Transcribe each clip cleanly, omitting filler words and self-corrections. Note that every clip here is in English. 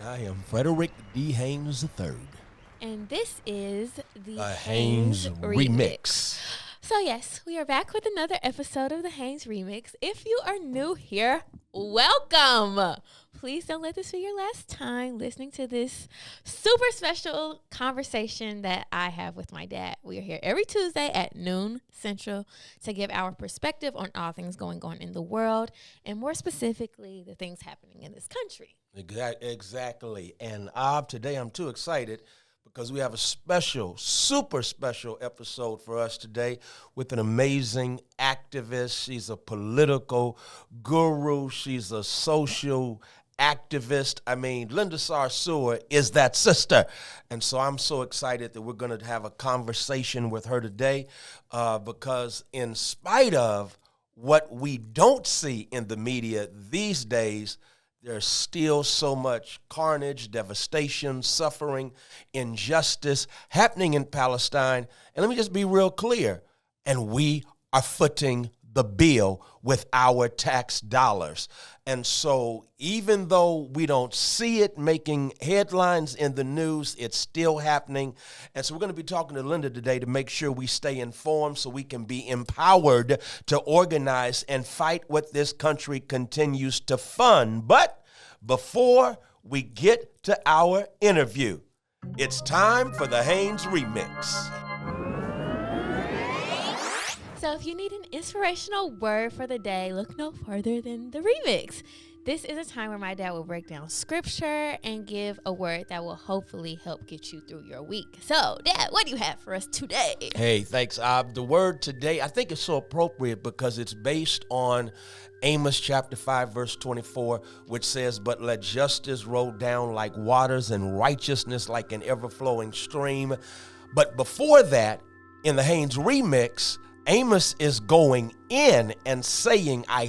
I am Frederick D. Haynes III. And this is the Haynes Remix. So yes, we are back with another episode of the Haynes Remix. If you are new here, welcome. Please don't let this be your last time listening to this super special conversation that I have with my dad. We are here every Tuesday at noon Central to give our perspective on all things going on in the world, and more specifically, the things happening in this country. Exactly. And today I'm too excited because we have a special, super special episode for us today with an amazing activist. She's a political guru. She's a social activist. Linda Sarsour is that sister. And so I'm so excited that we're going to have a conversation with her today because in spite of what we don't see in the media these days, there's still so much carnage, devastation, suffering, injustice happening in Palestine. And let me just be real clear. And we are footing the bill with our tax dollars. And so even though we don't see it making headlines in the news, it's still happening. And so we're going to be talking to Linda today to make sure we stay informed so we can be empowered to organize and fight what this country continues to fund. But before we get to our interview, it's time for the Haynes Remix. So if you need an inspirational word for the day, look no further than the remix. This is a time where my dad will break down scripture and give a word that will hopefully help get you through your week. So, Dad, what do you have for us today? Hey, thanks, The word today, I think it's so appropriate because it's based on Amos chapter 5, verse 24, which says, "But let justice roll down like waters and righteousness like an ever-flowing stream." But before that, in the Haynes Remix, Amos is going in and saying, I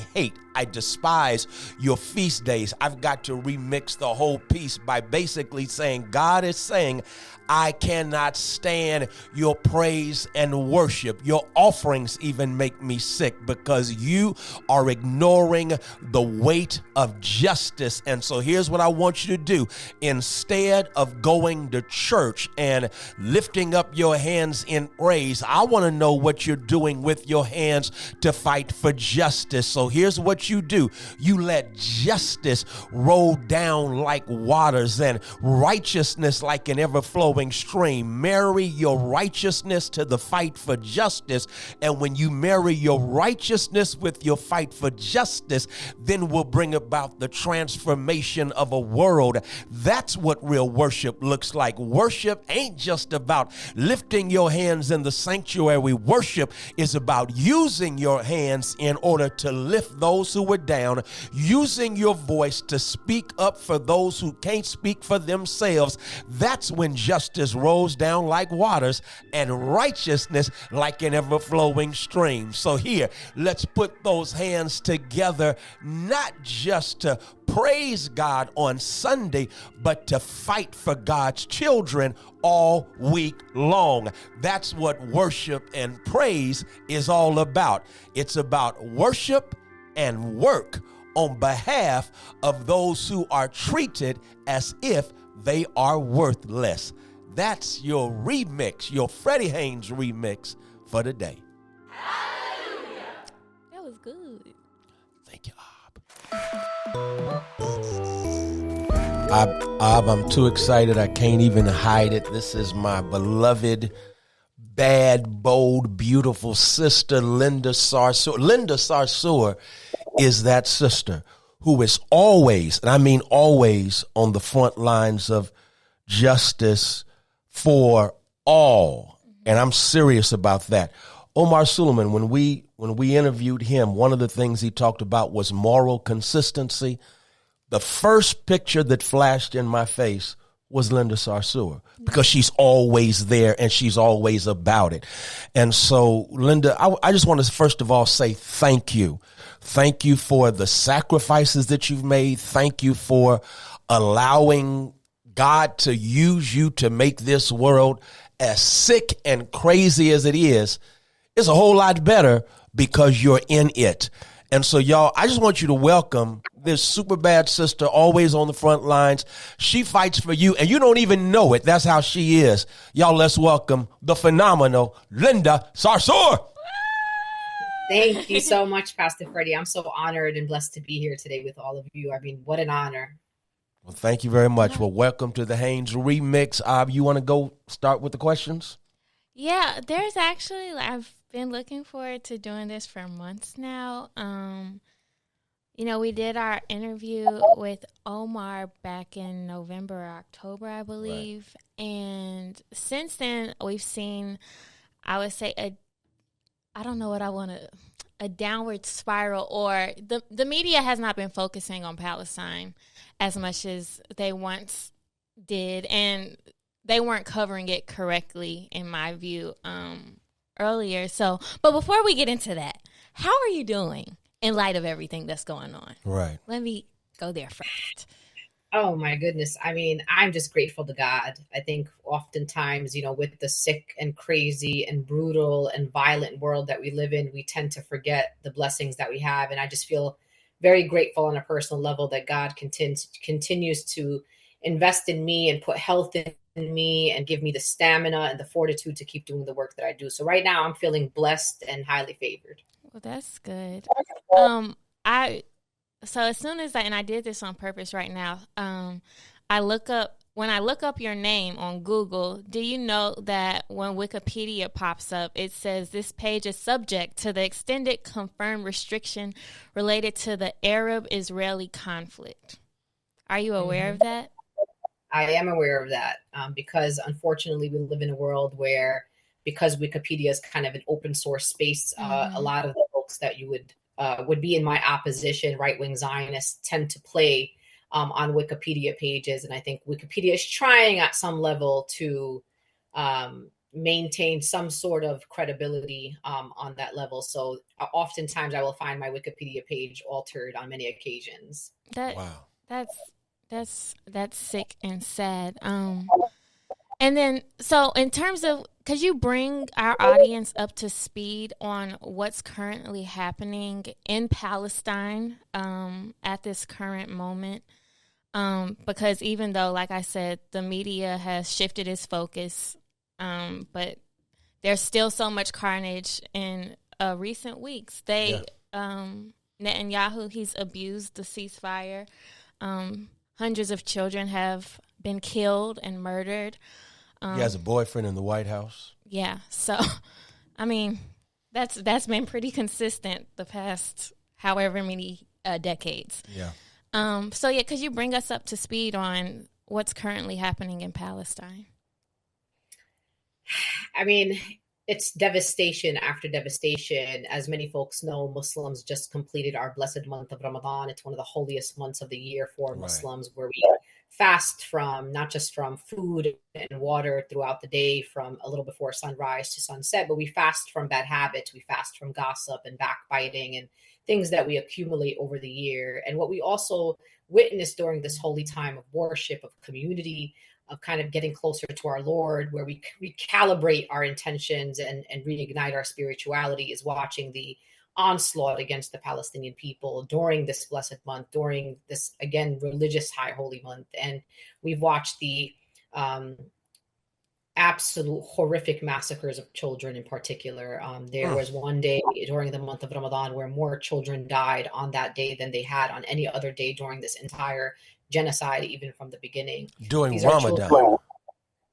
despise your feast days. I've got to remix the whole piece by basically saying, God is saying, I cannot stand your praise and worship. Your offerings even make me sick because you are ignoring the weight of justice. And so here's what I want you to do. Instead of going to church and lifting up your hands in praise, I want to know what you're doing with your hands to fight for justice. So here's what you do. You let justice roll down like waters and righteousness like an ever-flowing stream. Marry your righteousness to the fight for justice. And when you marry your righteousness with your fight for justice, then we'll bring about the transformation of a world. That's what real worship looks like. Worship ain't just about lifting your hands in the sanctuary. Worship is about using your hands in order to lift those who are down, using your voice to speak up for those who can't speak for themselves. That's when justice rolls down like waters and righteousness like an ever-flowing stream. So here, let's put those hands together, not just to praise God on Sunday, but to fight for God's children all week long. That's what worship and praise is all about. It's about worship and work on behalf of those who are treated as if they are worthless. That's your remix, your Freddie Haynes remix for today. Hallelujah. That was good. Thank you, Ab. I'm too excited. I can't even hide it. This is my beloved, bad, bold, beautiful sister, Linda Sarsour. Linda Sarsour is that sister who is always, and I mean always, on the front lines of justice for all. And I'm serious about that. Omar Suleiman, when we interviewed him, one of the things he talked about was moral consistency. The first picture that flashed in my face was Linda Sarsour because she's always there and she's always about it. And so, Linda, I just want to first of all say thank you. Thank you for the sacrifices that you've made. Thank you for allowing God to use you to make this world, as sick and crazy as it is a whole lot better because you're in it. And so, y'all, I just want you to welcome this super bad sister, always on the front lines. She fights for you, and you don't even know it. That's how she is. Y'all, let's welcome the phenomenal Linda Sarsour. Thank you so much, Pastor Freddie. I'm so honored and blessed to be here today with all of you. I mean, what an honor. Well, thank you very much. Well, welcome to the Haynes Remix. You want to go start with the questions? Yeah, there's actually, I've been looking forward to doing this for months now. We did our interview with Omar back in November or October, I believe. Right. And since then, we've seen, I would say, a downward spiral, or the media has not been focusing on Palestine as much as they once did, and they weren't covering it correctly, in my view, earlier. So, but before we get into that, how are you doing in light of everything that's going on? Right. Let me go there first. Oh, my goodness. I mean, I'm just grateful to God. I think oftentimes, with the sick and crazy and brutal and violent world that we live in, we tend to forget the blessings that we have. And I just feel very grateful on a personal level that God continues to invest in me and put health in me and give me the stamina and the fortitude to keep doing the work that I do. So right now I'm feeling blessed and highly favored. Well, that's good. So as soon as I did this on purpose right now, when I look up your name on Google, do you know that when Wikipedia pops up, it says this page is subject to the extended confirmed restriction related to the Arab-Israeli conflict? Are you aware of that? I am aware of that because unfortunately we live in a world where, because Wikipedia is kind of an open source space, a lot of the folks that you would be in my opposition, right-wing Zionists, tend to play on Wikipedia pages. And I think Wikipedia is trying at some level to maintain some sort of credibility on that level. So oftentimes I will find my Wikipedia page altered on many occasions. Wow. That's sick and sad. And then, so in terms of, could you bring our audience up to speed on what's currently happening in Palestine at this current moment? Because even though, like I said, the media has shifted its focus, but there's still so much carnage in recent weeks. Netanyahu, he's abused the ceasefire. Hundreds of children have been killed and murdered. He has a boyfriend in the White House. Yeah. So, I mean, that's been pretty consistent the past however many decades. Yeah. So, yeah, could you bring us up to speed on what's currently happening in Palestine? I mean, it's devastation after devastation. As many folks know, Muslims just completed our blessed month of Ramadan. It's one of the holiest months of the year for Muslims, where we fast from not just from food and water throughout the day, from a little before sunrise to sunset, but we fast from bad habits. We fast from gossip and backbiting and things that we accumulate over the year. And what we also witness during this holy time of worship, of community, of kind of getting closer to our Lord, where we recalibrate our intentions and reignite our spirituality, is watching the onslaught against the Palestinian people during this blessed month, during this, again, religious high holy month. And we've watched the absolute horrific massacres of children in particular. There was one day during the month of Ramadan where more children died on that day than they had on any other day during this entire genocide, even from the beginning. During Ramadan.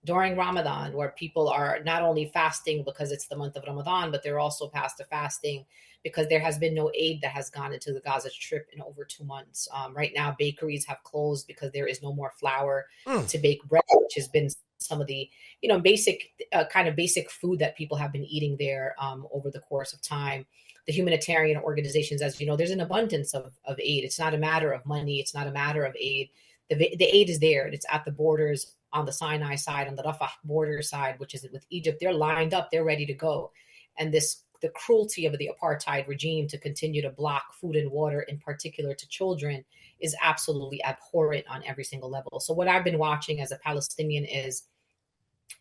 During Ramadan, where people are not only fasting because it's the month of Ramadan, but they're also past the fasting because there has been no aid that has gone into the Gaza Strip in over 2 months. Right now, bakeries have closed because there is no more flour to bake bread, which has been some of the, basic food that people have been eating there over the course of time. The humanitarian organizations, as you know, there's an abundance of aid. It's not a matter of money. It's not a matter of aid. The aid is there. It's at the borders, on the Sinai side, on the Rafah border side, which is with Egypt. They're lined up. They're ready to go. And the cruelty of the apartheid regime to continue to block food and water, in particular to children, is absolutely abhorrent on every single level. So what I've been watching as a Palestinian is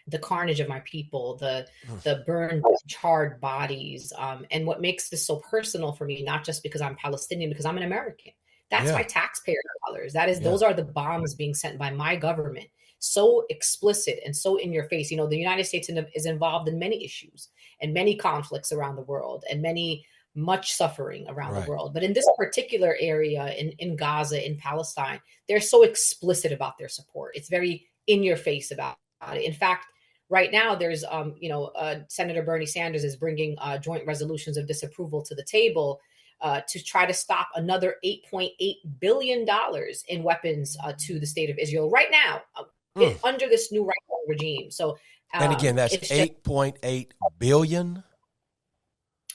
the carnage of my people, the burned, charred bodies. And what makes this so personal for me, not just because I'm Palestinian, because I'm an American. That's Yeah. my taxpayer dollars. That is, Yeah. those are the bombs being sent by my government. So explicit and so in your face. The United States is involved in many issues and many conflicts around the world and much suffering around the Right. world. But in this particular area, in Gaza, in Palestine, they're so explicit about their support. It's very in your face about it. In fact, right now, there's, Senator Bernie Sanders is bringing joint resolutions of disapproval to the table to try to stop another $8.8 billion in weapons to the state of Israel right now under this new right-wing regime. So, And again, that's it's 8.8 billion.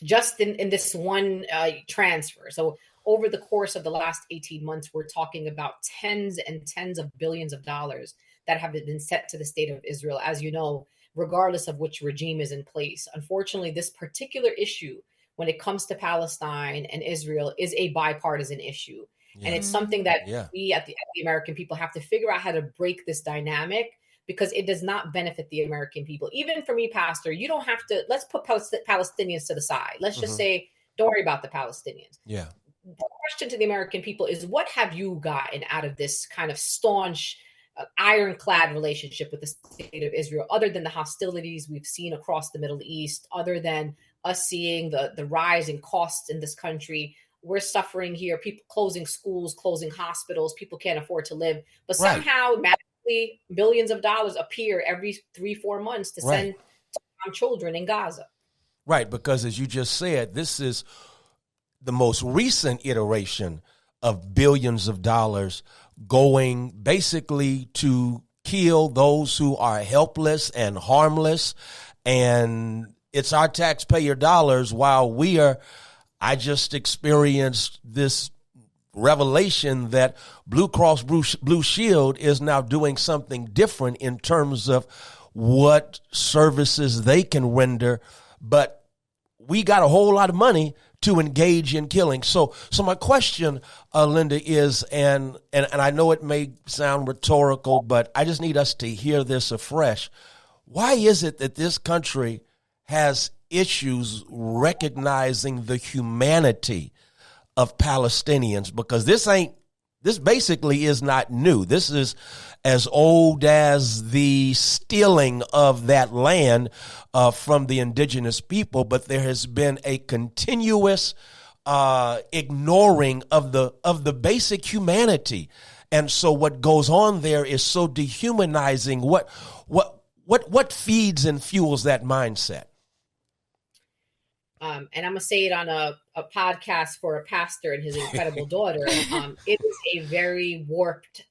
just in this one transfer. So over the course of the last 18 months, we're talking about tens and tens of billions of dollars that have been set to the state of Israel, as you know, regardless of which regime is in place. Unfortunately, this particular issue, when it comes to Palestine and Israel, is a bipartisan issue. Yeah. And it's something that Yeah. we at the American people have to figure out how to break this dynamic, because it does not benefit the American people. Even for me, Pastor, you don't have to, let's put Palestinians to the side. Let's just say, don't worry about the Palestinians. Yeah. The question to the American people is, what have you gotten out of this kind of staunch, ironclad relationship with the state of Israel, other than the hostilities we've seen across the Middle East, other than us seeing the rise in costs in this country? We're suffering here, people closing schools, closing hospitals, people can't afford to live, but somehow magically billions of dollars appear every 3-4 months to send to children in Gaza. Right, because as you just said, this is the most recent iteration of billions of dollars going basically to kill those who are helpless and harmless. And it's our taxpayer dollars while I just experienced this revelation that Blue Cross Blue Shield is now doing something different in terms of what services they can render. But we got a whole lot of money to engage in killing. So my question, Linda, is, and I know it may sound rhetorical, but I just need us to hear this afresh. Why is it that this country has issues recognizing the humanity of Palestinians? Because this basically is not new. This is as old as the stealing of that land from the indigenous people, but there has been a continuous ignoring of the basic humanity. And so what goes on there is so dehumanizing. What feeds and fuels that mindset? And I'm going to say it on a podcast for a pastor and his incredible daughter. It is a very warped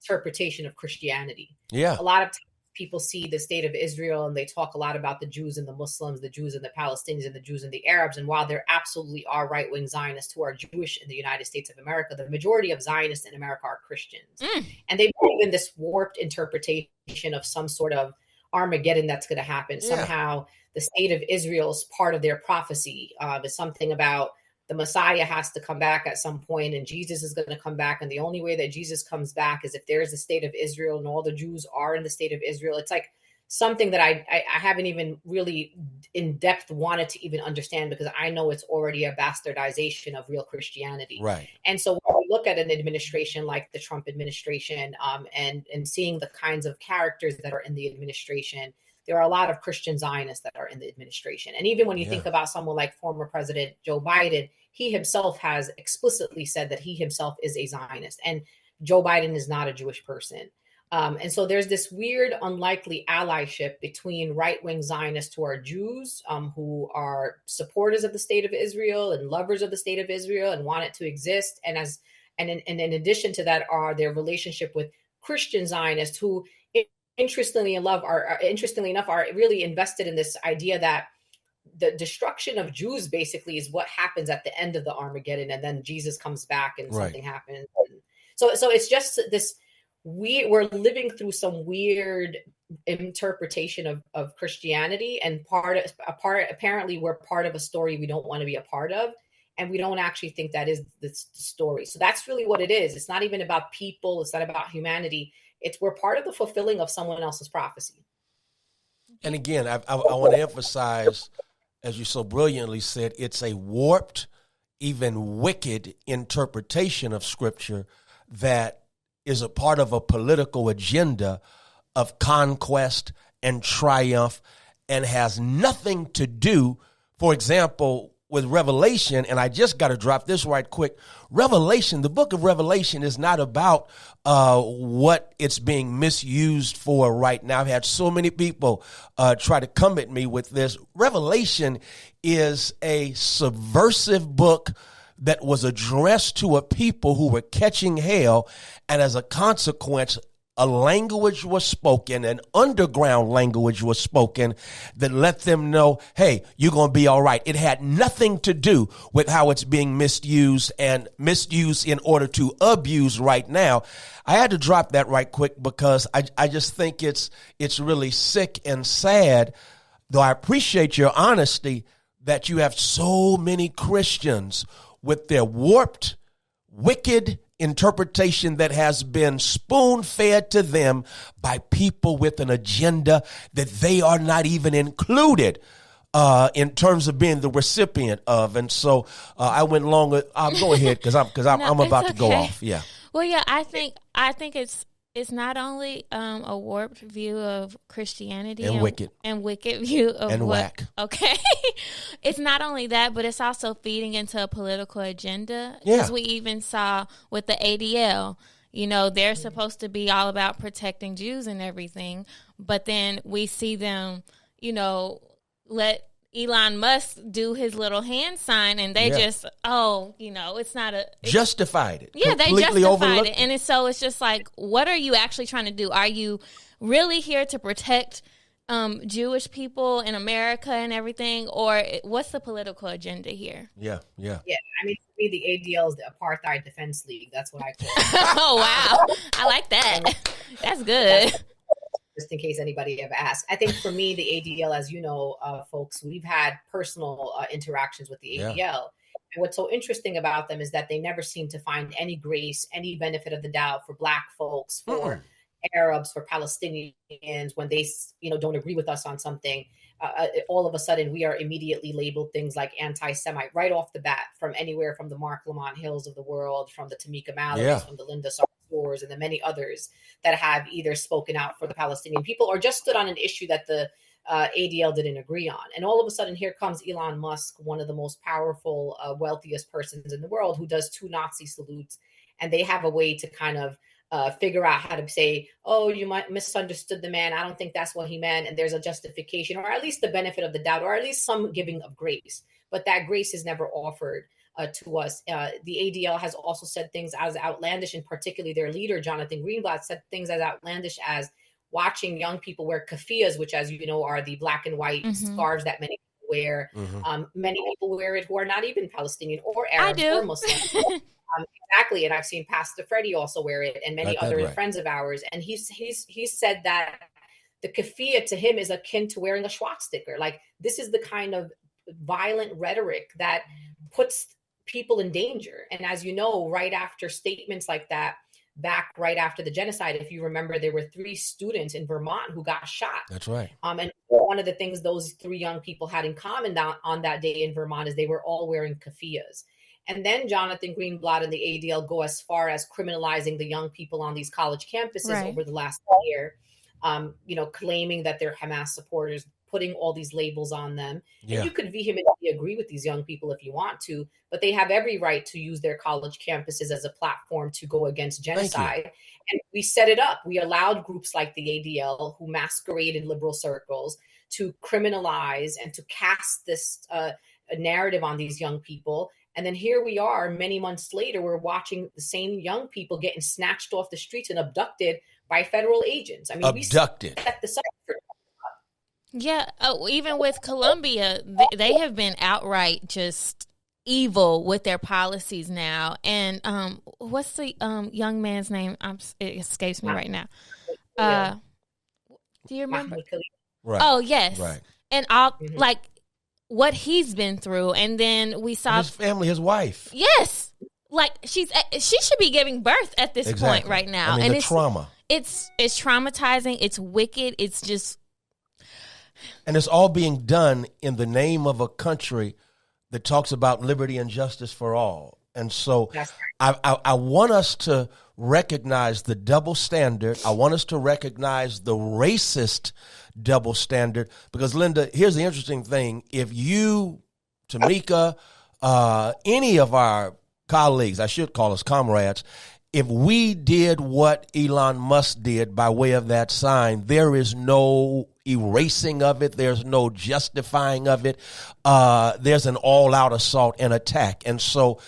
interpretation of Christianity. Yeah. A lot of times people see the state of Israel and they talk a lot about the Jews and the Muslims, the Jews and the Palestinians, and the Jews and the Arabs. And while there absolutely are right-wing Zionists who are Jewish in the United States of America, the majority of Zionists in America are Christians. And they believe in this warped interpretation of some sort of Armageddon that's going to happen. Yeah. Somehow the state of Israel is part of their prophecy. There's something about the Messiah has to come back at some point, and Jesus is going to come back. And the only way that Jesus comes back is if there's a state of Israel and all the Jews are in the state of Israel. It's like something that I haven't even really in depth wanted to even understand, because I know it's already a bastardization of real Christianity. Right. And so when we look at an administration like the Trump administration, and seeing the kinds of characters that are in the administration, there are a lot of Christian Zionists that are in the administration. And even when you think about someone like former President Joe Biden, he himself has explicitly said that he himself is a Zionist, and Joe Biden is not a Jewish person. And so there's this weird, unlikely allyship between right-wing Zionists who are Jews, who are supporters of the state of Israel and lovers of the state of Israel and want it to exist. And in addition to that are their relationship with Christian Zionists who, interestingly enough, are really invested in this idea that the destruction of Jews basically is what happens at the end of the Armageddon, and then Jesus comes back and something happens. And so it's just this. We're living through some weird interpretation of Christianity, and apparently we're part of a story we don't want to be a part of, and we don't actually think that is the story. So that's really what it is. It's not even about people. It's not about humanity. We're part of the fulfilling of someone else's prophecy. And again, I want to emphasize, as you so brilliantly said, it's a warped even wicked interpretation of Scripture that is a part of a political agenda of conquest and triumph and has nothing to do, for example, with Revelation. And I just got to drop this right quick. Revelation, the book of Revelation is not about what it's being misused for right now. I've had so many people try to come at me with this. Revelation is a subversive book that was addressed to a people who were catching hell. And as a consequence, a language was spoken, an underground language was spoken that let them know, hey, you're going to be all right. It had nothing to do with how it's being misused and misused in order to abuse right now. I had to drop that right quick because I just think it's really sick and sad, though I appreciate your honesty that you have so many Christians with their warped, wicked interpretation that has been spoon-fed to them by people with an agenda that they are not even included in terms of being the recipient of. And so I went longer. I'll go ahead because I'm about to go off. Yeah. Well, yeah, I think it's not only a warped view of Christianity and wicked view of and whack. Okay, it's not only that, but it's also feeding into a political agenda. Because we even saw with the ADL, you know, they're supposed to be all about protecting Jews and everything, but then we see them, you know, let Elon Musk do his little hand sign, and they just, it's not a... Justified it. Yeah, they justified it. And it's just like, what are you actually trying to do? Are you really here to protect Jewish people in America and everything? Or what's the political agenda here? Yeah. Yeah, I mean, to me, the ADL is the Apartheid Defense League. That's what I call it. Oh, wow. I like that. That's good. Just in case anybody ever asks. I think for me, the ADL, as you know, folks, we've had personal interactions with the ADL. Yeah. And what's so interesting about them is that they never seem to find any grace, any benefit of the doubt for Black folks, for Arabs, for Palestinians, when they, don't agree with us on something. All of a sudden, we are immediately labeled things like anti-Semite right off the bat, from anywhere from the Mark Lamont Hills of the world, from the Tamika Malloys, from the Linda Sarsours, and the many others that have either spoken out for the Palestinian people or just stood on an issue that the ADL didn't agree on. And all of a sudden, here comes Elon Musk, one of the most powerful, wealthiest persons in the world, who does 2 Nazi salutes. And they have a way to kind of figure out how to say, oh, you might misunderstood the man. I don't think that's what he meant. And there's a justification, or at least the benefit of the doubt, or at least some giving of grace. But that grace is never offered to us. The ADL has also said things as outlandish, and particularly their leader, Jonathan Greenblatt, said things as outlandish as watching young people wear keffiyehs, which, as you know, are the black and white scarves that many people wear. Many people wear it who are not even Palestinian or Arab or Muslim. Exactly. And I've seen Pastor Freddie also wear it, and many other friends of ours. And he's said that the keffiyeh to him is akin to wearing a swastika. Like, this is the kind of violent rhetoric that puts people in danger. And as you know, right after statements like that, back right after the genocide, if you remember, there were 3 students in Vermont who got shot. That's right. And one of the things those 3 young people had in common on that day in Vermont is they were all wearing keffiyehs. And then Jonathan Greenblatt and the ADL go as far as criminalizing the young people on these college campuses over the last year, claiming that they're Hamas supporters, putting all these labels on them. Yeah. And you could vehemently agree with these young people if you want to, but they have every right to use their college campuses as a platform to go against genocide. And we set it up. We allowed groups like the ADL, who masquerade in liberal circles, to criminalize and to cast this narrative on these young people. And then here we are, many months later, we're watching the same young people getting snatched off the streets and abducted by federal agents. I mean, abducted. We set this up for. Yeah, even with Colombia, they have been outright just evil with their policies now. And what's the young man's name? It escapes me right now. Do you remember? Right. Oh, yes. Right. And all like what he's been through, and then we saw his family, his wife. Yes, like she should be giving birth at this point right now. I mean, and it's trauma. It's traumatizing. It's wicked. It's just, and it's all being done in the name of a country that talks about liberty and justice for all. And so That's I want us to recognize the double standard. I want us to recognize the racist double standard, because, Linda, here's the interesting thing. If you, Tamika, any of our colleagues, I should call us comrades, if we did what Elon Musk did by way of that sign, there is no erasing of it. There's no justifying of it. There's an all-out assault and attack. And so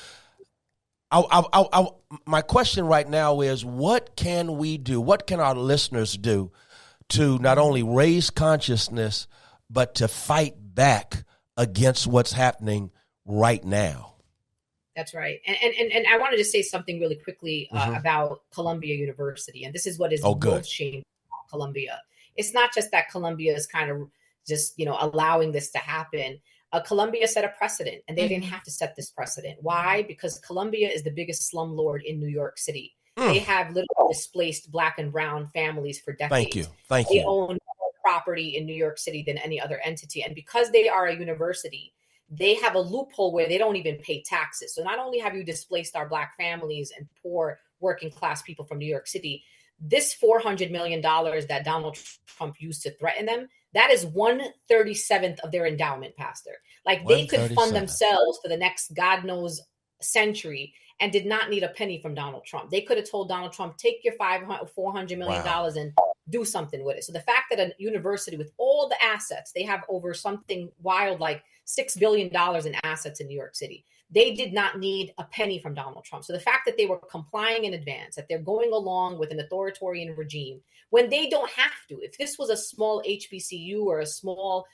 my question right now is, what can we do? What can our listeners do to not only raise consciousness, but to fight back against what's happening right now? That's right. And I wanted to say something really quickly about Columbia University. And this is what is most shameful about Columbia. It's not just that Columbia is kind of just, allowing this to happen. Columbia set a precedent, and they didn't have to set this precedent. Why? Because Columbia is the biggest slumlord in New York City. They have literally displaced Black and brown families for decades. Thank you. They own more property in New York City than any other entity. And because they are a university, they have a loophole where they don't even pay taxes. So not only have you displaced our Black families and poor working class people from New York City, this $400 million that Donald Trump used to threaten them, that is 1/37th of their endowment, Pastor. Like, they could fund themselves for the next God knows century and did not need a penny from Donald Trump. They could have told Donald Trump, take your $400 million and do something with it. So the fact that a university with all the assets, they have over something wild like $6 billion in assets in New York City. They did not need a penny from Donald Trump. So the fact that they were complying in advance, that they're going along with an authoritarian regime when they don't have to. If this was a small HBCU or a small,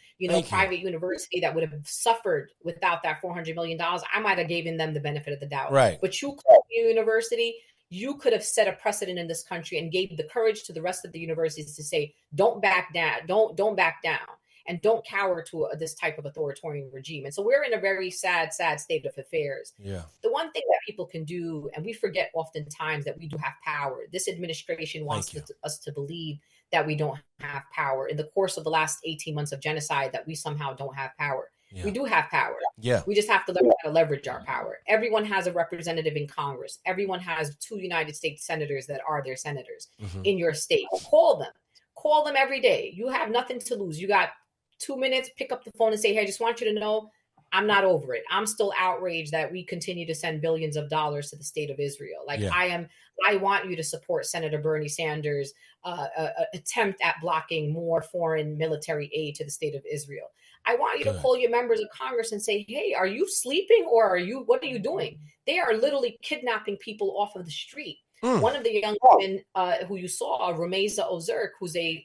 private university that would have suffered without that $400 million, I might have given them the benefit of the doubt. Right. But you call your university, you could have set a precedent in this country and gave the courage to the rest of the universities to say, don't back down, don't back down. And don't cower to this type of authoritarian regime. And so we're in a very sad state of affairs. Yeah. The one thing that people can do, and we forget oftentimes, that we do have power. This administration wants us to believe that we don't have power. In the course of the last 18 months of genocide, that we somehow don't have power. Yeah. We do have power. Yeah. We just have to learn how to leverage our power. Everyone has a representative in Congress. Everyone has 2 United States senators that are their senators in your state. Call them every day. You have nothing to lose. You got 2 minutes, pick up the phone and say, hey, I just want you to know I'm not over it. I'm still outraged that we continue to send billions of dollars to the state of Israel. I want you to support Senator Bernie Sanders' attempt at blocking more foreign military aid to the state of Israel. I want you to call your members of Congress and say, hey, are you sleeping or what are you doing? They are literally kidnapping people off of the street. One of the young women who you saw, Rumeza Ozerk, who's a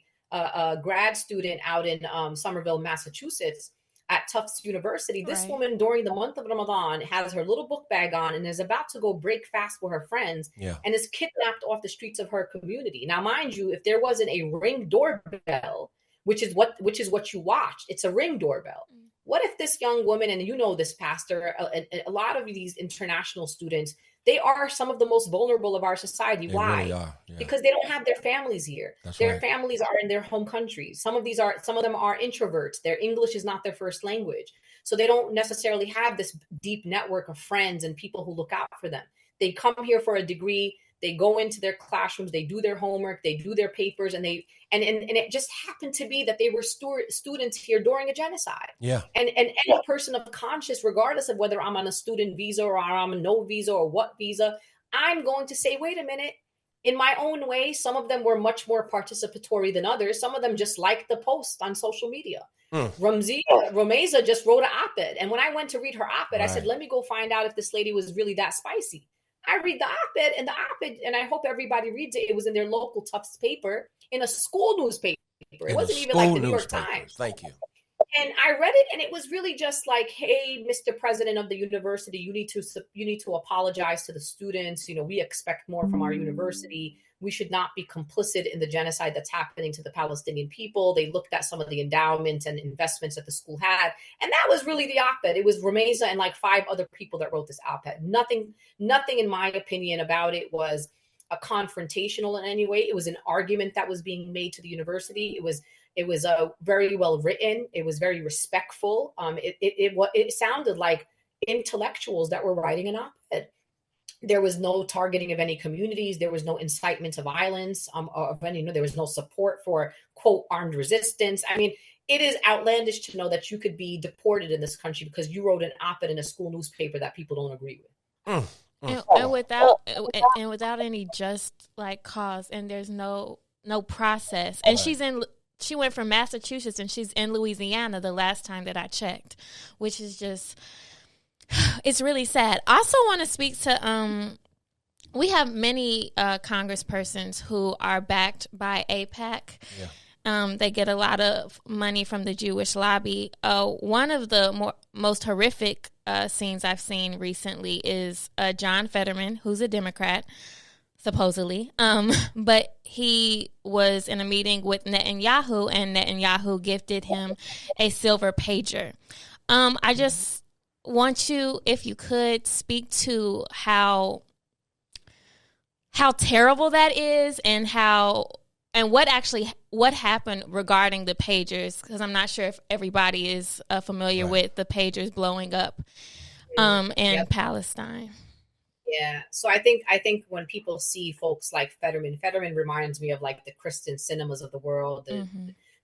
grad student out in Somerville, Massachusetts at Tufts University. This woman, during the month of Ramadan, has her little book bag on and is about to go break fast with her friends and is kidnapped off the streets of her community. Now, mind you, if there wasn't a Ring doorbell, which is what you watched, it's a Ring doorbell. What if this young woman, and you know this, Pastor, a lot of these international students, they are some of the most vulnerable of our society. Why? Really are. Yeah. Because they don't have their families here. Their families are in their home countries. Some of them are introverts. Their English is not their first language. So they don't necessarily have this deep network of friends and people who look out for them. They come here for a degree. They go into their classrooms, they do their homework, they do their papers, and it just happened to be that they were students here during a genocide. Yeah. And any person of conscience, regardless of whether I'm on a student visa or I'm on no visa or what visa, I'm going to say, wait a minute. In my own way, some of them were much more participatory than others. Some of them just liked the post on social media. Rumeza just wrote an op-ed. And when I went to read her op-ed, I said, let me go find out if this lady was really that spicy. I read the op-ed, and I hope everybody reads it. It was in their local Tufts paper, in a school newspaper. It wasn't even like the New York Times. Thank you. And I read it, and it was really just like, hey, Mr. President of the university, you need to apologize to the students. We expect more from our university. We should not be complicit in the genocide that's happening to the Palestinian people. They looked at some of the endowments and investments that the school had. And that was really the op-ed. It was Rumeza and like 5 other people that wrote this op-ed. Nothing in my opinion about it was a confrontational in any way. It was an argument that was being made to the university. It was very well written. It was very respectful. It sounded like intellectuals that were writing an op-ed. There was no targeting of any communities. There was no incitement to violence of any, there was no support for, quote, armed resistance. I mean, it is outlandish to know that you could be deported in this country because you wrote an op-ed in a school newspaper that people don't agree with. And without any just like cause, and there's no process. And she went from Massachusetts and she's in Louisiana the last time that I checked, which is just, it's really sad. I also want to speak to, we have many congresspersons who are backed by AIPAC. Yeah. They get a lot of money from the Jewish lobby. One of the most horrific scenes I've seen recently is John Fetterman, who's a Democrat, supposedly. But he was in a meeting with Netanyahu, and Netanyahu gifted him a silver pager. I just want you, if you could, speak to how terrible that is, and what happened regarding the pagers, because I'm not sure if everybody is familiar with the pagers blowing up in Palestine. Yeah. So I think when people see folks like Fetterman reminds me of like the Kristen Cinemas of the world,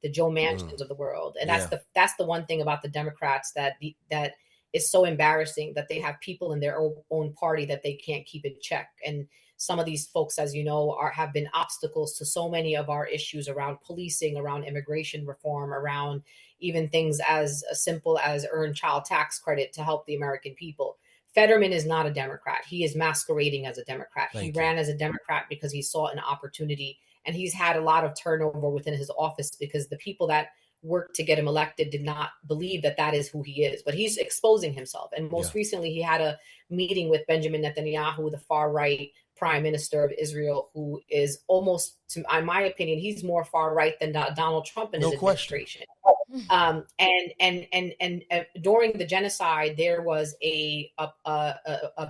the Joe Manchins of the world. And that's the one thing about the Democrats that is so embarrassing, that they have people in their own party that they can't keep in check. And some of these folks, as you know, have been obstacles to so many of our issues around policing, around immigration reform, around even things as simple as earned child tax credit to help the American people. Fetterman is not a Democrat. He is masquerading as a Democrat. He ran as a Democrat because he saw an opportunity, and he's had a lot of turnover within his office because the people that worked to get him elected did not believe that is who he is. But he's exposing himself. And most recently, he had a meeting with Benjamin Netanyahu, the far right prime minister of Israel, who is almost, in my opinion, he's more far right than Donald Trump in his administration. And during the genocide, there was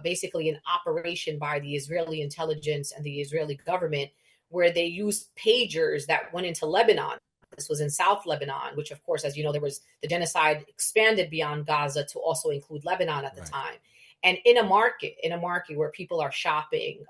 basically an operation by the Israeli intelligence and the Israeli government where they used pagers that went into Lebanon. This was in South Lebanon, which, of course, as you know, there was the genocide expanded beyond Gaza to also include Lebanon at the time. And in a market where people are shopping,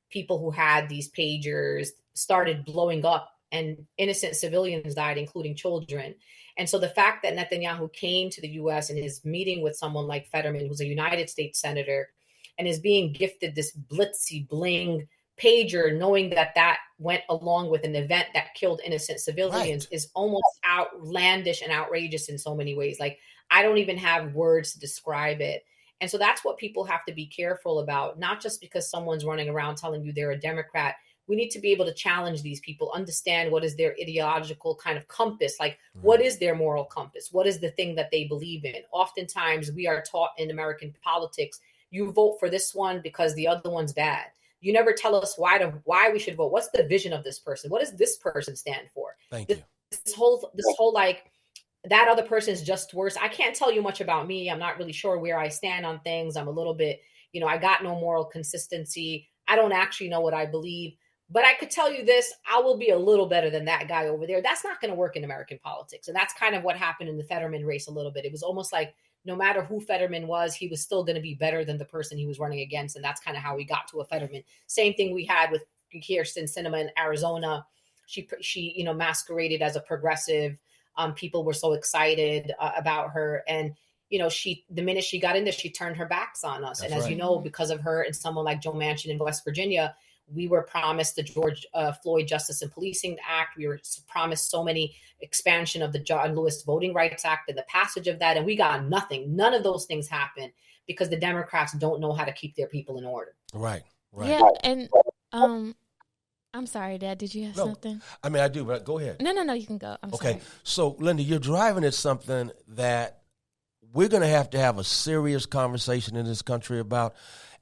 people who had these pagers started blowing up, and innocent civilians died, including children. And so the fact that Netanyahu came to the U.S. and is meeting with someone like Fetterman, who's a United States senator, and is being gifted this blitzy bling pager, knowing that went along with an event that killed innocent civilians, is almost outlandish and outrageous in so many ways. Like, I don't even have words to describe it. And so that's what people have to be careful about, not just because someone's running around telling you they're a Democrat. We need to be able to challenge these people, understand what is their ideological kind of compass, like what is their moral compass? What is the thing that they believe in? Oftentimes we are taught in American politics, you vote for this one because the other one's bad. You never tell us why we should vote. What's the vision of this person? What does this person stand for? This whole like, that other person is just worse. I can't tell you much about me. I'm not really sure where I stand on things. I'm a little bit, I got no moral consistency. I don't actually know what I believe. But I could tell you this, I will be a little better than that guy over there. That's not going to work in American politics. And that's kind of what happened in the Fetterman race a little bit. It was almost like no matter who Fetterman was, he was still going to be better than the person he was running against. And that's kind of how we got to a Fetterman. Same thing we had with Kirsten Sinema in Arizona. She masqueraded as a progressive. People were so excited about her. And, the minute she got in there, she turned her backs on us. That's and as you know, because of her and someone like Joe Manchin in West Virginia, we were promised the George Floyd Justice and Policing Act. We were promised so many expansion of the John Lewis Voting Rights Act and the passage of that. And we got nothing. None of those things happened because the Democrats don't know how to keep their people in order. Right. Yeah. And I'm sorry, Dad. Did you have something? I mean, I do, but go ahead. No, you can go. I'm sorry. So, Linda, you're driving at something that we're going to have a serious conversation in this country about,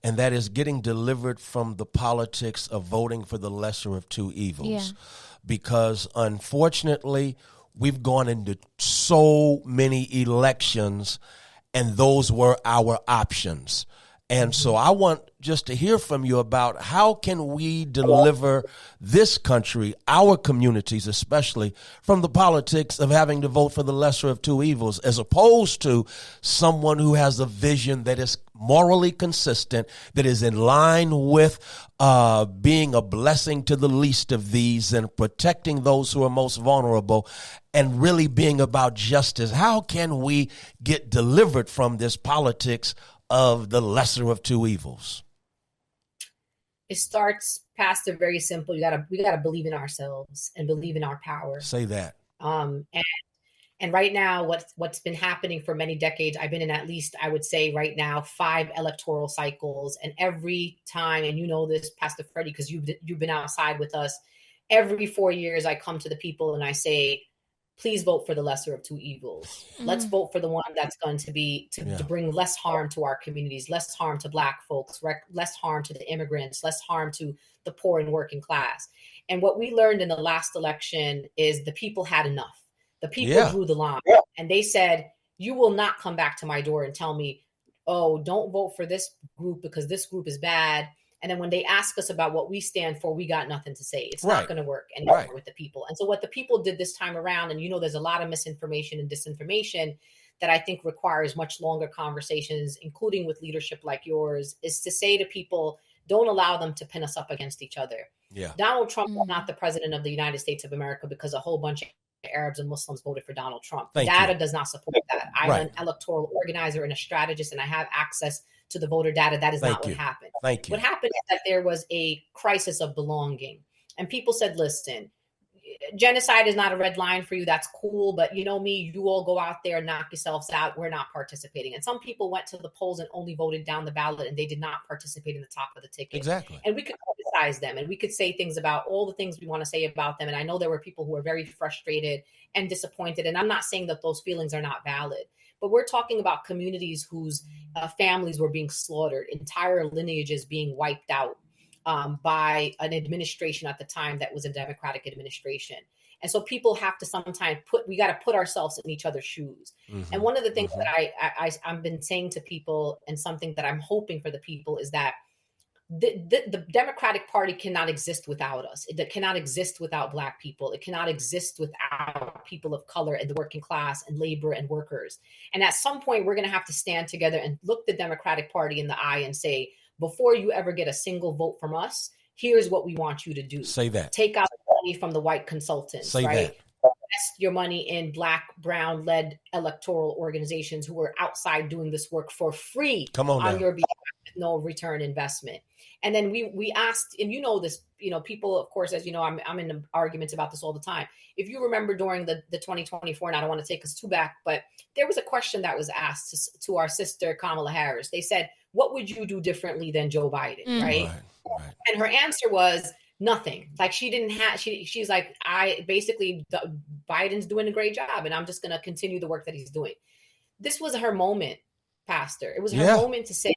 and that is getting delivered from the politics of voting for the lesser of two evils. Yeah. Because, unfortunately, we've gone into so many elections, and those were our options. And so I want just to hear from you about how can we deliver this country, our communities especially, from the politics of having to vote for the lesser of two evils, as opposed to someone who has a vision that is morally consistent, that is in line with being a blessing to the least of these and protecting those who are most vulnerable and really being about justice. How can we get delivered from this politics of the lesser of two evils? It starts past the very simple. We gotta believe in ourselves and believe in our power. Say that. And right now, what's been happening for many decades, I've been in at least, I would say right now, 5 electoral cycles. And every time, and you know this, Pastor Freddie, because you've been outside with us, every 4 years I come to the people and I say, please vote for the lesser of two evils. Let's vote for the one that's going to bring less harm to our communities, less harm to Black folks, less harm to the immigrants, less harm to the poor and working class. And what we learned in the last election is the people had enough. The people drew the line and they said, you will not come back to my door and tell me, oh, don't vote for this group because this group is bad. And then when they ask us about what we stand for, we got nothing to say. It's not going to work anymore with the people. And so what the people did this time around, and there's a lot of misinformation and disinformation that I think requires much longer conversations, including with leadership like yours, is to say to people, don't allow them to pin us up against each other. Yeah. Donald Trump is not the president of the United States of America because a whole bunch of Arabs and Muslims voted for Donald Trump. Data does not support that. I'm an electoral organizer and a strategist, and I have access to the voter data. That is not what happened. What happened is that there was a crisis of belonging. And people said, listen, genocide is not a red line for you. That's cool. But you know me, you all go out there and knock yourselves out. We're not participating. And some people went to the polls and only voted down the ballot and they did not participate in the top of the ticket. Exactly. And we could criticize them and we could say things about all the things we want to say about them. And I know there were people who were very frustrated and disappointed. And I'm not saying that those feelings are not valid. But we're talking about communities whose families were being slaughtered, entire lineages being wiped out by an administration at the time that was a Democratic administration. And so people have to sometimes we got to put ourselves in each other's shoes. And one of the things that I've been saying to people, and something that I'm hoping for the people, is that the Democratic Party cannot exist without us. It cannot exist without Black people. It cannot exist without people of color and the working class and labor and workers. And at some point, we're going to have to stand together and look the Democratic Party in the eye and say, before you ever get a single vote from us, here's what we want you to do. Say that. Take out the money from the white consultants, Say right? that. Invest your money in Black, brown-led electoral organizations who are outside doing this work for free on your behalf with no return investment. And then we asked, and this, people, of course, as you know, I'm in arguments about this all the time. If you remember during the 2024, and I don't want to take us too back, but there was a question that was asked to our sister Kamala Harris. They said, what would you do differently than Joe Biden, right? And her answer was nothing. Like she didn't have, she's like, Biden's doing a great job and I'm just going to continue the work that he's doing. This was her moment, Pastor. It was her moment to say,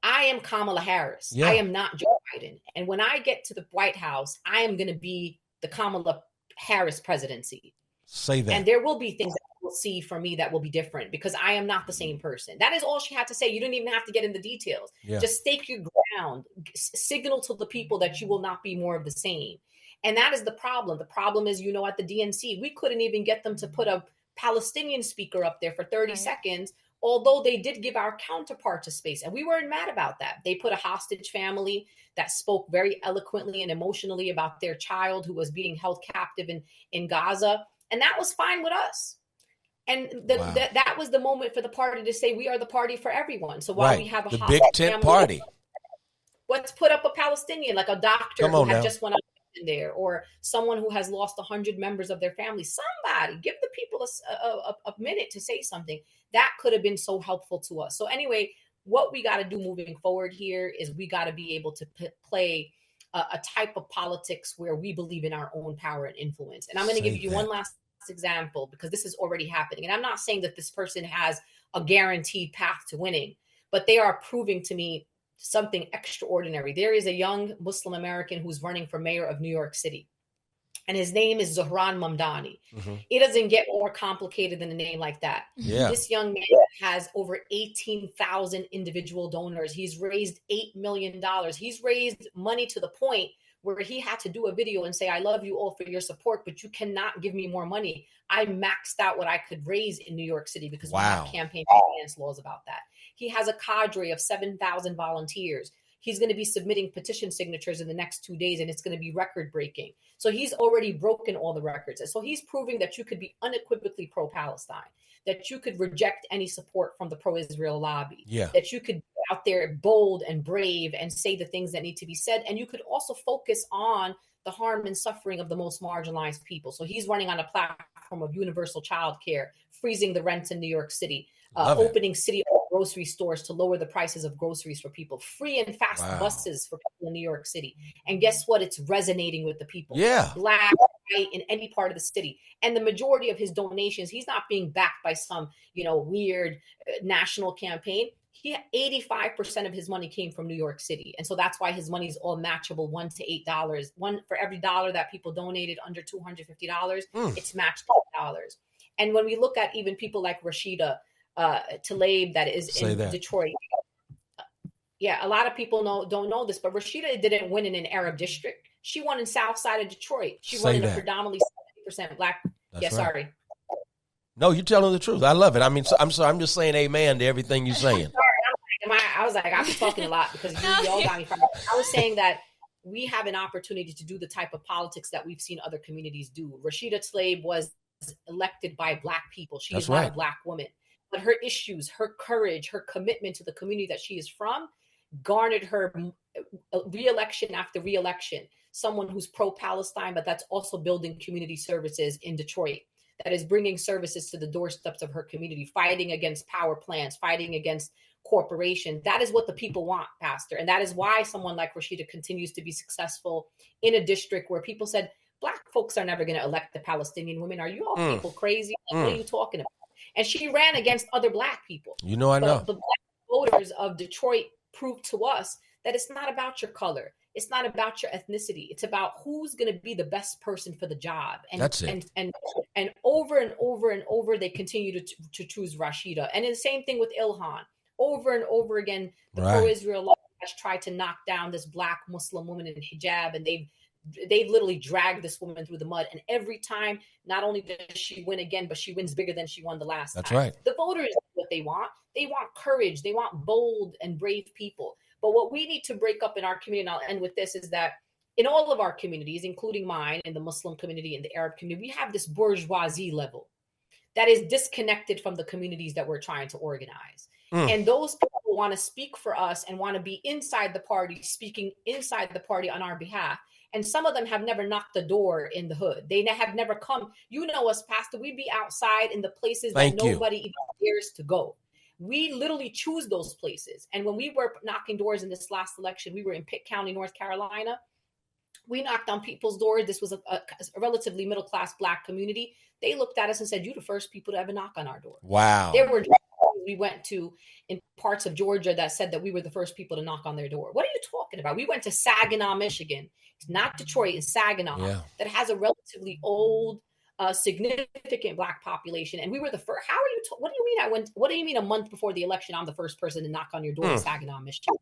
I am Kamala Harris. I am not Joe Biden. And when I get to the White House, I am going to be the Kamala Harris presidency. Say that. And there will be things that we'll see from me that will be different because I am not the same person. That is all she had to say. You didn't even have to get into details. Just stake your ground, signal to the people that you will not be more of the same. And that is the problem. The problem is, at the DNC, we couldn't even get them to put a Palestinian speaker up there for 30 seconds, although they did give our counterpart a space. And we weren't mad about that. They put a hostage family that spoke very eloquently and emotionally about their child who was being held captive in Gaza. And that was fine with us. And that was the moment for the party to say, we are the party for everyone. So while we have a big tent party, let's put up a Palestinian, like a doctor who had just went up in there, or someone who has lost 100 members of their family. Somebody give the people a minute to say something. That could have been so helpful to us. So anyway, what we got to do moving forward here is we got to be able to play a type of politics where we believe in our own power and influence. And I'm going to give you one last example because this is already happening. And I'm not saying that this person has a guaranteed path to winning, but they are proving to me something extraordinary. There is a young Muslim American who's running for mayor of New York City. And his name is Zohran Mamdani. It doesn't get more complicated than a name like that. Yeah. This young man has over 18,000 individual donors. He's raised $8 million. He's raised money to the point where he had to do a video and say, I love you all for your support, but you cannot give me more money. I maxed out what I could raise in New York City because we have campaign finance laws about that. He has a cadre of 7,000 volunteers. He's going to be submitting petition signatures in the next 2 days, and it's going to be record breaking. So he's already broken all the records. And so he's proving that you could be unequivocally pro-Palestine, that you could reject any support from the pro-Israel lobby, that you could be out there bold and brave and say the things that need to be said. And you could also focus on the harm and suffering of the most marginalized people. So he's running on a platform of universal child care, freezing the rents in New York City, opening city grocery stores to lower the prices of groceries for people, free and fast buses for people in New York City. And guess what? It's resonating with the people. Yeah. Black, white, in any part of the city. And the majority of his donations, he's not being backed by some, weird national campaign. 85% of his money came from New York City. And so that's why his money is all matchable, $1 to $8. One for every dollar that people donated under $250, it's matched $12. And when we look at even people like Rashida Tlaib that is in Detroit. A lot of people don't know this, but Rashida didn't win in an Arab district. She won in South Side of Detroit. She won in a predominantly 70% Black. Sorry. No, you're telling the truth. I love it. I mean, I'm sorry. I'm just saying amen to everything you're saying. I was like, I'm talking a lot because y'all got me fired. I was saying that we have an opportunity to do the type of politics that we've seen other communities do. Rashida Tlaib was elected by Black people. She is not a Black woman. But her issues, her courage, her commitment to the community that she is from garnered her re-election after re-election. Someone who's pro-Palestine, but that's also building community services in Detroit, that is bringing services to the doorsteps of her community, fighting against power plants, fighting against corporation. That is what the people want, Pastor. And that is why someone like Rashida continues to be successful in a district where people said, Black folks are never going to elect the Palestinian women. Are you all people crazy? What are you talking about? And she ran against other Black people. I know. The Black voters of Detroit proved to us that it's not about your color. It's not about your ethnicity. It's about who's going to be the best person for the job. And that's it. And over and over and over, they continue to choose Rashida. And the same thing with Ilhan. Over and over again, the pro-Israel lobby has tried to knock down this Black Muslim woman in hijab, and they've literally dragged this woman through the mud. And every time, not only does she win again, but she wins bigger than she won the last time. That's right. The voters know what they want. They want courage. They want bold and brave people. But what we need to break up in our community, and I'll end with this, is that in all of our communities, including mine, in the Muslim community, in the Arab community, we have this bourgeoisie level that is disconnected from the communities that we're trying to organize. And those people want to speak for us and want to be inside the party, speaking inside the party on our behalf. And some of them have never knocked the door in the hood. They have never come. You know us, Pastor. We'd be outside in the places that nobody even dares to go. We literally choose those places. And when we were knocking doors in this last election, we were in Pitt County, North Carolina. We knocked on people's doors. This was a relatively middle-class Black community. They looked at us and said, "You're the first people to ever knock on our door." Wow. There were we went to in parts of Georgia that said that we were the first people to knock on their door. What are you talking about? We went to Saginaw, Michigan. It's not Detroit, it's Saginaw, that has a relatively old, significant Black population. And we were the first. How are you? What do you mean? What do you mean a month before the election, I'm the first person to knock on your door in Saginaw, Michigan?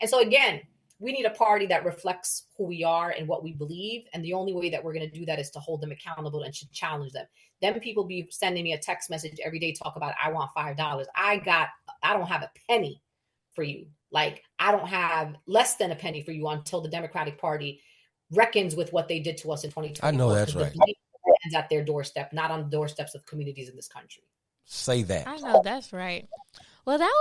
And so again, we need a party that reflects who we are and what we believe. And the only way that we're going to do that is to hold them accountable and should challenge them. Then people be sending me a text message every day, talk about, I want $5. I don't have a penny for you. Like, I don't have less than a penny for you until the Democratic Party reckons with what they did to us in 2020. I know that's right. Ends at their doorstep, not on the doorsteps of communities in this country. Say that. I know that's right. Well, that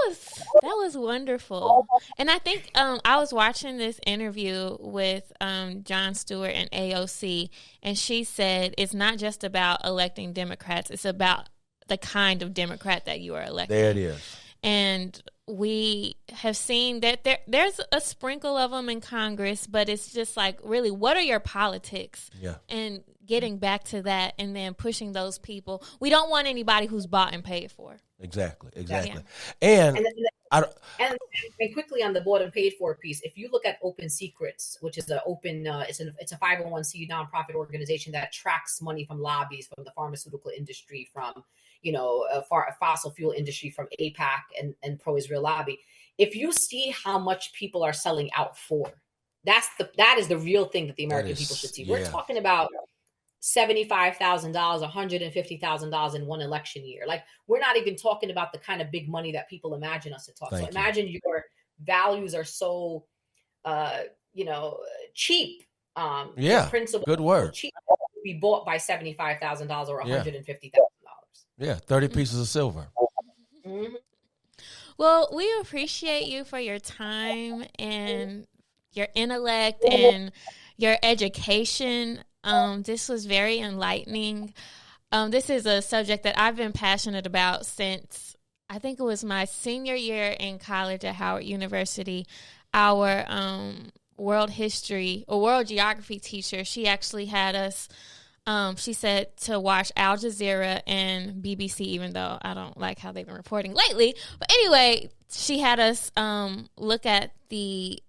was wonderful. And I think I was watching this interview with Jon Stewart and AOC, and she said it's not just about electing Democrats. It's about the kind of Democrat that you are electing. There it is. And we have seen that there's a sprinkle of them in Congress, but it's just like, really, what are your politics? Yeah. And getting back to that and then pushing those people. We don't want anybody who's bought and paid for. Exactly. Yeah. And And quickly on the bought and paid for piece, if you look at Open Secrets, which is a 501c nonprofit organization that tracks money from lobbies, from the pharmaceutical industry, from fossil fuel industry, from AIPAC and pro-Israel lobby. If you see how much people are selling out for, that is the real thing that the American people should see. We're talking about $75,000, $150,000 in one election year. Like, we're not even talking about the kind of big money that people imagine us to talk. So imagine your values are so, cheap. Principle, good word. Cheap to be bought by $75,000 or $150,000. Yeah, 30 pieces of silver. Mm-hmm. Well, we appreciate you for your time and your intellect and your education. This was very enlightening. This is a subject that I've been passionate about since I think it was my senior year in college at Howard University. Our world history or world geography teacher, she actually had us, she said to watch Al Jazeera and BBC, even though I don't like how they've been reporting lately. But anyway, she had us look at the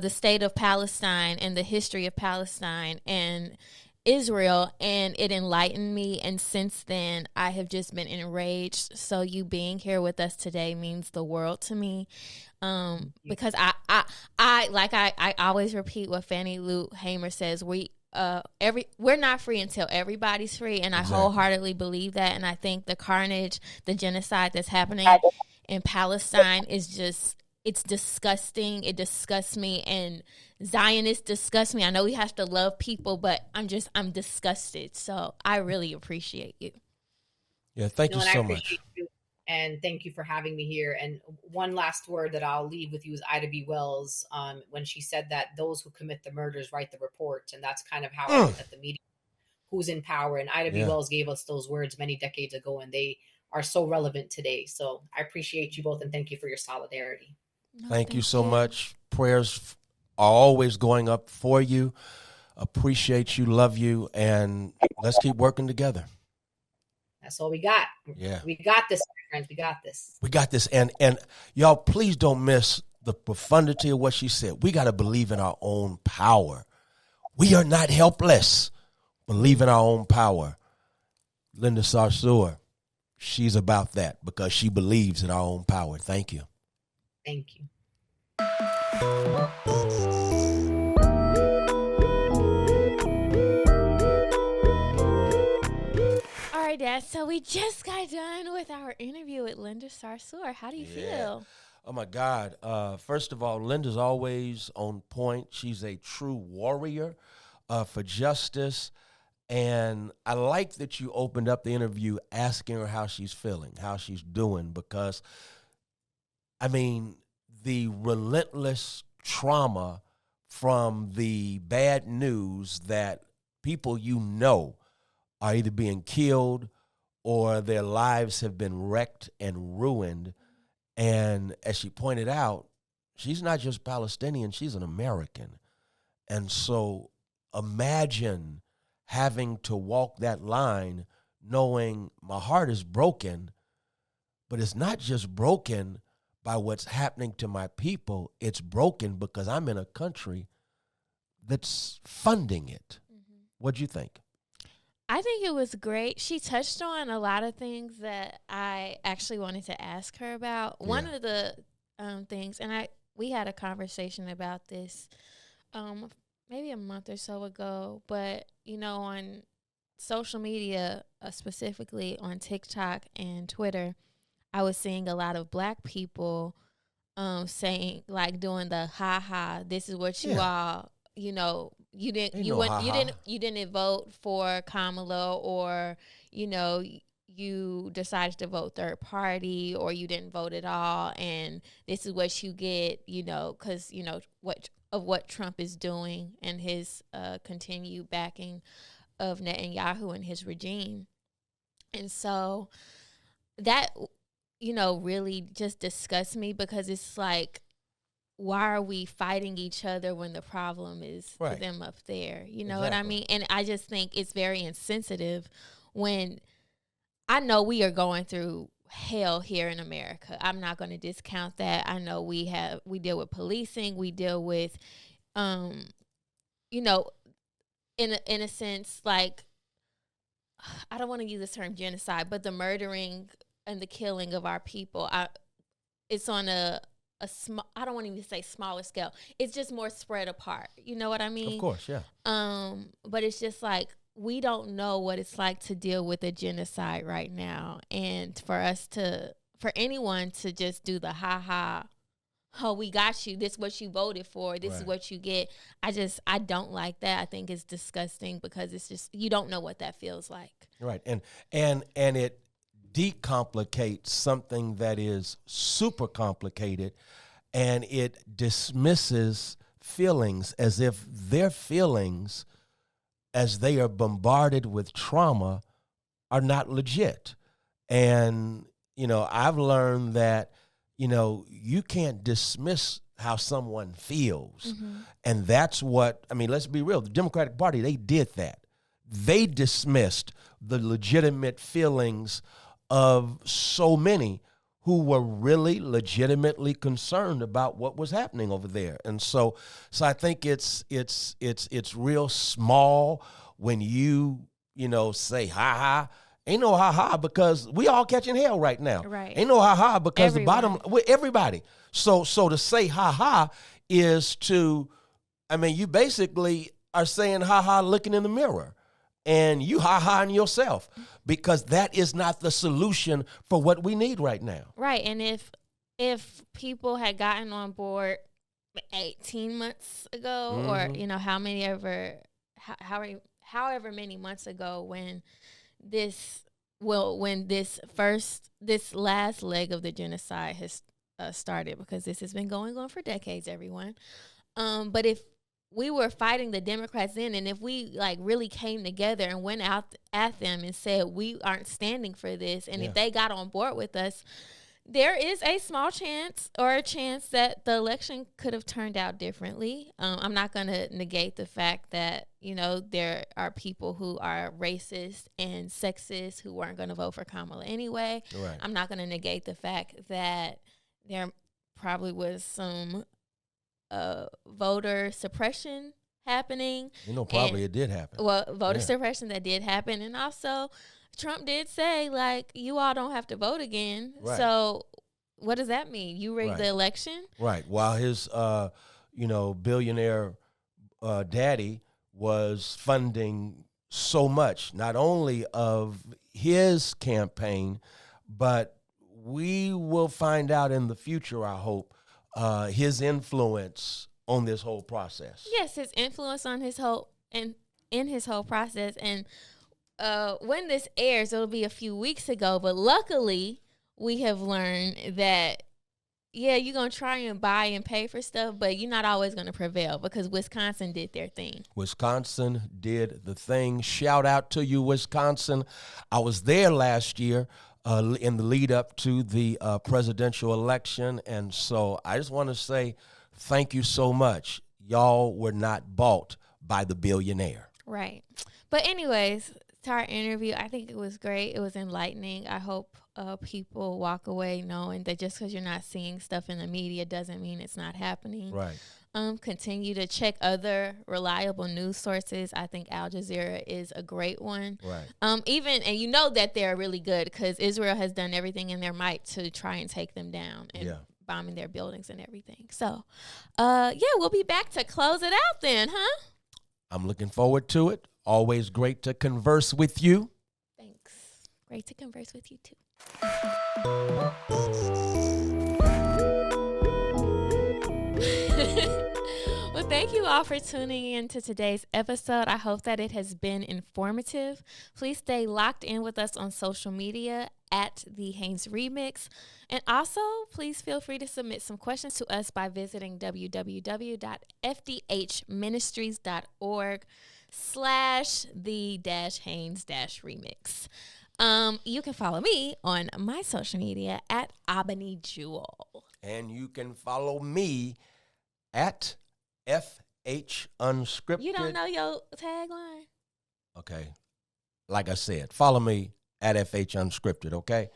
state of Palestine and the history of Palestine and Israel, and it enlightened me. And since then, I have just been enraged. So you being here with us today means the world to me, because I always repeat what Fannie Lou Hamer says. We're not free until everybody's free, and I wholeheartedly believe that. And I think the carnage, the genocide that's happening in Palestine is just. It's disgusting. It disgusts me, and Zionists disgust me. I know we have to love people, but I'm disgusted. So I really appreciate you. Yeah, thank you so much. And thank you for having me here. And one last word that I'll leave with you is Ida B. Wells, when she said that those who commit the murders write the report. And that's kind of how I look at the media, who's in power. And Ida B. Wells gave us those words many decades ago, and they are so relevant today. So I appreciate you both, and thank you for your solidarity. Thank you so much. Prayers are always going up for you. Appreciate you, love you, and let's keep working together. That's all we got. Yeah. We got this, my friends. We got this. We got this. And y'all, please don't miss the profundity of what she said. We got to believe in our own power. We are not helpless. Believe in our own power. Linda Sarsour, she's about that because she believes in our own power. Thank you. Thank you. All right, Dad. So we just got done with our interview with Linda Sarsour. How do you feel? Oh, my God. First of all, Linda's always on point. She's a true warrior for justice. And I like that you opened up the interview asking her how she's feeling, how she's doing, because I mean, the relentless trauma from the bad news that people are either being killed or their lives have been wrecked and ruined. And as she pointed out, she's not just Palestinian, she's an American. And so imagine having to walk that line knowing my heart is broken, but it's not just broken by what's happening to my people. It's broken because I'm in a country that's funding it. Mm-hmm. What'd you think? I think it was great. She touched on a lot of things that I actually wanted to ask her about. Yeah. One of the things, and we had a conversation about this maybe a month or so ago, but, on social media, specifically on TikTok and Twitter, I was seeing a lot of Black people saying, like, doing the ha, this is what you all, you didn't vote for Kamala, or, you decided to vote third party, or you didn't vote at all, and this is what you get, because, what Trump is doing and his continued backing of Netanyahu and his regime. And so that really just disgusts me, because it's like why are we fighting each other when the problem is Right. them up there? You know what I mean? And I just think it's very insensitive when I know we are going through hell here in America. I'm not going to discount that. I know we deal with policing, we deal with, you know, in a sense, like, I don't want to use the term genocide, but the murdering and the killing of our people. It's on a small, I don't want to even say smaller scale. It's just more spread apart. You know what I mean? Of course, yeah. But it's just like, we don't know what it's like to deal with a genocide right now. And for anyone to just do the oh, we got you, this is what you voted for, this is what you get. I don't like that. I think it's disgusting because it's just, you don't know what that feels like. Right. And it decomplicates something that is super complicated, and it dismisses feelings as if their feelings, as they are bombarded with trauma, are not legit. And, I've learned that, you can't dismiss how someone feels. Mm-hmm. And that's what, let's be real. The Democratic Party, they did that. They dismissed the legitimate feelings of so many who were really legitimately concerned about what was happening over there. And so I think it's real small when you say ha ha. Ain't no ha ha because we all catching hell right now. Right. Ain't no ha ha because Everyone. everybody. So to say ha ha is to, you basically are saying ha ha looking in the mirror, and you ha ha in yourself, because that is not the solution for what we need right now. Right. And if people had gotten on board 18 months ago, Mm-hmm. or however many months ago, when this last leg of the genocide has started, because this has been going on for decades, everyone. But if we were fighting the Democrats then, and if we really came together and went out at them and said, we aren't standing for this, and if they got on board with us, there is a small chance, or a chance, that the election could have turned out differently. I'm not going to negate the fact that, there are people who are racist and sexist who weren't going to vote for Kamala anyway. Right. I'm not going to negate the fact that there probably was some voter suppression happening. Probably it did happen. Well, voter suppression that did happen. And also, Trump did say, you all don't have to vote again. Right. So what does that mean? You rigged the election? Right. While his, billionaire daddy was funding so much, not only of his campaign, but we will find out in the future, I hope, his influence on this whole process. Yes, his influence on his whole, and in his whole process. And when this airs, it'll be a few weeks ago, but luckily we have learned that, you're going to try and buy and pay for stuff, but you're not always going to prevail, because Wisconsin did their thing. Wisconsin did the thing. Shout out to you, Wisconsin. I was there last year in the lead up to the presidential election, and so I just want to say thank you so much. Y'all were not bought by the billionaire. Right. But anyways, to our interview, I think it was great. It was enlightening. I hope people walk away knowing that just because you're not seeing stuff in the media doesn't mean it's not happening. Right. Continue to check other reliable news sources. I think Al Jazeera is a great one. Right. And you know that they're really good, because Israel has done everything in their might to try and take them down and bombing their buildings and everything. So, we'll be back to close it out then, huh? I'm looking forward to it. Always great to converse with you. Thanks. Great to converse with you too. Well, thank you all for tuning in to today's episode. I hope that it has been informative. Please stay locked in with us on social media at the Haynes Remix. And also, please feel free to submit some questions to us by visiting www.fdhministries.org/the-Haynes-remix. You can follow me on my social media at Albany Jewel. And you can follow me at FH Unscripted. You don't know your tagline? Okay. Like I said, follow me at FH Unscripted, okay?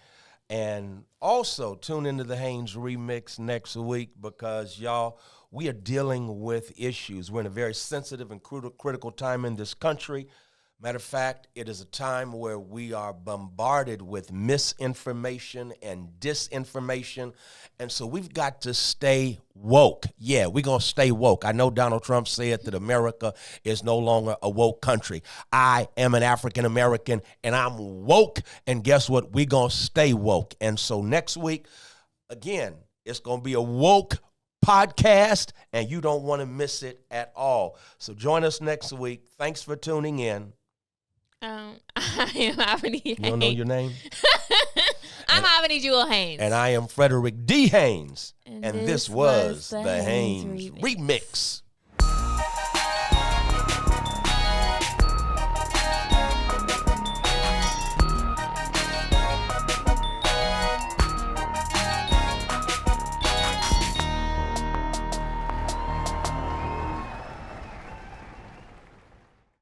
And also tune into the Haynes Remix next week because, y'all, we are dealing with issues. We're in a very sensitive and critical time in this country. Matter of fact, it is a time where we are bombarded with misinformation and disinformation. And so we've got to stay woke. Yeah, we're going to stay woke. I know Donald Trump said that America is no longer a woke country. I am an African American and I'm woke. And guess what? We're going to stay woke. And so next week, again, it's going to be a woke podcast and you don't want to miss it at all. So join us next week. Thanks for tuning in. I am Avani Haynes. You don't know your name? I'm Avani Jewel Haynes. And I am Frederick D. Haynes. And this was the Haynes Remix.